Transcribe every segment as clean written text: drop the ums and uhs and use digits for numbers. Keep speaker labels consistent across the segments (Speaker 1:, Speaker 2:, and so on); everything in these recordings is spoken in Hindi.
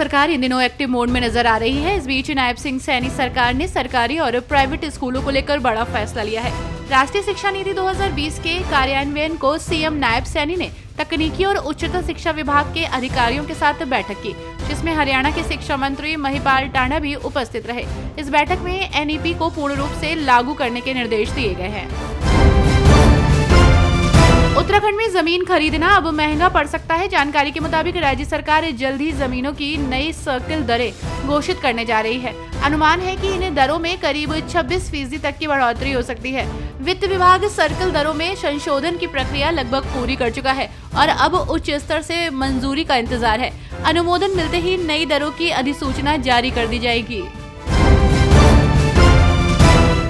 Speaker 1: सरकार इन दिनों एक्टिव मोड में नजर आ रही है। इस बीच नायब सिंह सैनी सरकार ने सरकारी और प्राइवेट स्कूलों को लेकर बड़ा फैसला लिया है। राष्ट्रीय शिक्षा नीति 2020 के कार्यान्वयन को सीएम नायब सैनी ने तकनीकी और उच्चतर शिक्षा विभाग के अधिकारियों के साथ बैठक की, जिसमें हरियाणा के शिक्षा मंत्री महिपाल टांडा भी उपस्थित रहे। इस बैठक में एनईपी को पूर्ण रूप से लागू करने के निर्देश दिए गए हैं। उत्तराखंड में जमीन खरीदना अब महंगा पड़ सकता है। जानकारी के मुताबिक राज्य सरकार जल्द ही जमीनों की नई सर्किल दरें घोषित करने जा रही है। अनुमान है कि इन दरों में करीब 26% तक की बढ़ोतरी हो सकती है। वित्त विभाग सर्किल दरों में संशोधन की प्रक्रिया लगभग पूरी कर चुका है और अब उच्च स्तर से मंजूरी का इंतजार है। अनुमोदन मिलते ही नई दरों की अधिसूचना जारी कर दी जाएगी।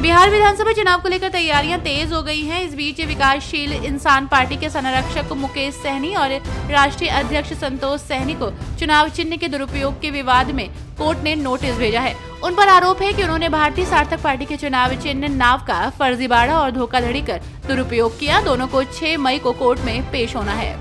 Speaker 1: बिहार विधानसभा चुनाव को लेकर तैयारियां तेज हो गई हैं। इस बीच विकासशील इंसान पार्टी के संरक्षक मुकेश सहनी और राष्ट्रीय अध्यक्ष संतोष सहनी को चुनाव चिन्ह के दुरुपयोग के विवाद में कोर्ट ने नोटिस भेजा है। उन पर आरोप है कि उन्होंने भारतीय सार्थक पार्टी के चुनाव चिन्ह नाव का फर्जीवाड़ा और धोखाधड़ी कर दुरुपयोग किया। दोनों को 6 मई को कोर्ट में पेश होना है।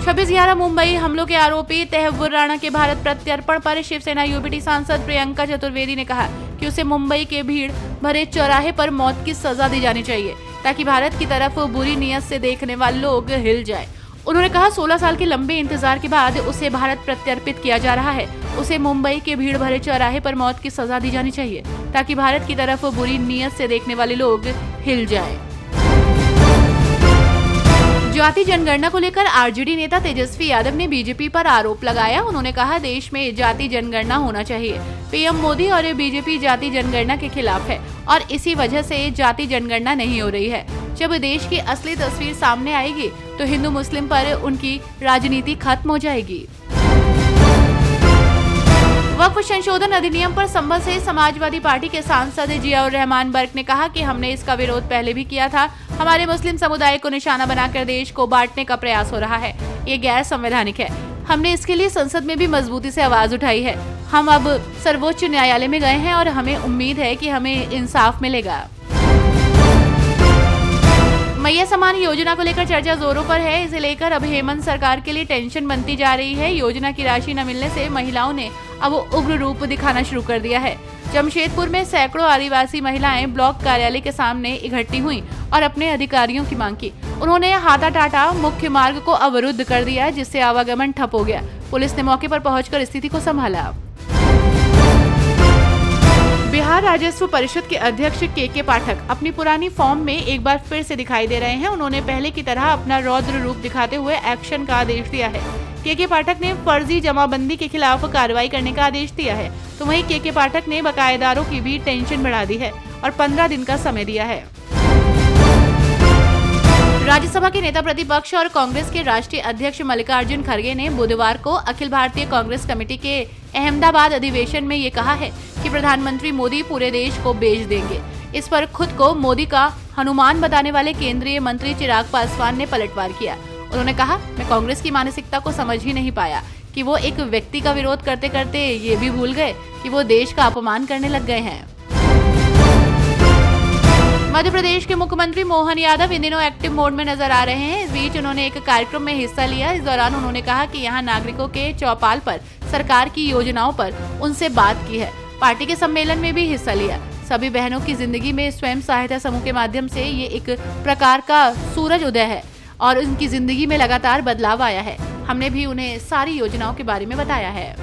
Speaker 1: 26/11 मुंबई हमलों के आरोपी तहव्वुर राणा के भारत प्रत्यर्पण पर शिवसेना यूबीटी सांसद प्रियंका चतुर्वेदी ने कहा कि उसे मुंबई के भीड़ भरे चौराहे पर मौत की सजा दी जानी चाहिए, ताकि भारत की तरफ बुरी नीयत से देखने वाले लोग हिल जाएं। उन्होंने कहा 16 साल के लंबे इंतजार के बाद उसे भारत प्रत्यर्पित किया जा रहा है। उसे मुंबई के भीड़ भरे चौराहे पर मौत की सजा दी जानी चाहिए, ताकि भारत की तरफ बुरी नीयत से देखने वाले लोग हिल जाएं। जाति जनगणना को लेकर आरजेडी नेता तेजस्वी यादव ने बीजेपी पर आरोप लगाया। उन्होंने कहा देश में जाति जनगणना होना चाहिए। पीएम मोदी और बीजेपी जाति जनगणना के खिलाफ है और इसी वजह से जाति जनगणना नहीं हो रही है। जब देश की असली तस्वीर सामने आएगी तो हिंदू मुस्लिम पर उनकी राजनीति खत्म हो जाएगी। वक्फ संशोधन अधिनियम पर संबंध से समाजवादी पार्टी के सांसद जियाउर रहमान बर्क ने कहा कि हमने इसका विरोध पहले भी किया था। हमारे मुस्लिम समुदाय को निशाना बनाकर देश को बांटने का प्रयास हो रहा है। ये गैर संवैधानिक है। हमने इसके लिए संसद में भी मजबूती से आवाज उठाई है। हम अब सर्वोच्च न्यायालय में गए हैं और हमें उम्मीद है कि हमें इंसाफ मिलेगा। मैया सम्मान योजना को लेकर चर्चा जोरों पर है। इसे लेकर अब हेमंत सरकार के लिए टेंशन बनती जा रही है। योजना की राशि न मिलने से महिलाओं ने अब उग्र रूप दिखाना शुरू कर दिया है। जमशेदपुर में सैकड़ों आदिवासी महिलाएं ब्लॉक कार्यालय के सामने इकट्ठी हुई और अपने अधिकारियों की मांग की। उन्होंने हाथाटाटा मुख्य मार्ग को अवरुद्ध कर दिया, जिससे आवागमन ठप हो गया। पुलिस ने मौके पर पहुंचकर स्थिति को संभाला। बिहार राजस्व परिषद के अध्यक्ष के पाठक अपनी पुरानी फॉर्म में एक बार फिर से दिखाई दे रहे हैं। उन्होंने पहले की तरह अपना रौद्र रूप दिखाते हुए एक्शन का आदेश दिया है। के पाठक ने फर्जी जमाबंदी के खिलाफ कार्रवाई करने का आदेश दिया है, तो वहीं के पाठक ने बकायेदारों की भी टेंशन बढ़ा दी है और 15 दिन का समय दिया है। राज्यसभा के नेता प्रतिपक्ष और कांग्रेस के राष्ट्रीय अध्यक्ष मल्लिकार्जुन खड़गे ने बुधवार को अखिल भारतीय कांग्रेस कमेटी के अहमदाबाद अधिवेशन में ये कहा है कि प्रधानमंत्री मोदी पूरे देश को बेच देंगे। इस पर खुद को मोदी का हनुमान बताने वाले केंद्रीय मंत्री चिराग पासवान ने पलटवार किया। उन्होंने कहा, मैं कांग्रेस की मानसिकता को समझ ही नहीं पाया कि वो एक व्यक्ति का विरोध करते करते ये भी भूल गए कि वो देश का अपमान करने लग गए हैं। मध्य प्रदेश के मुख्यमंत्री मोहन यादव इन दिनों एक्टिव मोड में नजर आ रहे हैं। इस बीच उन्होंने एक कार्यक्रम में हिस्सा लिया। इस दौरान उन्होंने कहा कि यहाँ नागरिकों के चौपाल पर सरकार की योजनाओं पर उनसे बात की है। पार्टी के सम्मेलन में भी हिस्सा लिया। सभी बहनों की जिंदगी में स्वयं सहायता समूह के माध्यम से ये एक प्रकार का सूरज उदय है और उनकी जिंदगी में लगातार बदलाव आया है। हमने भी उन्हें सारी योजनाओं के बारे में बताया है।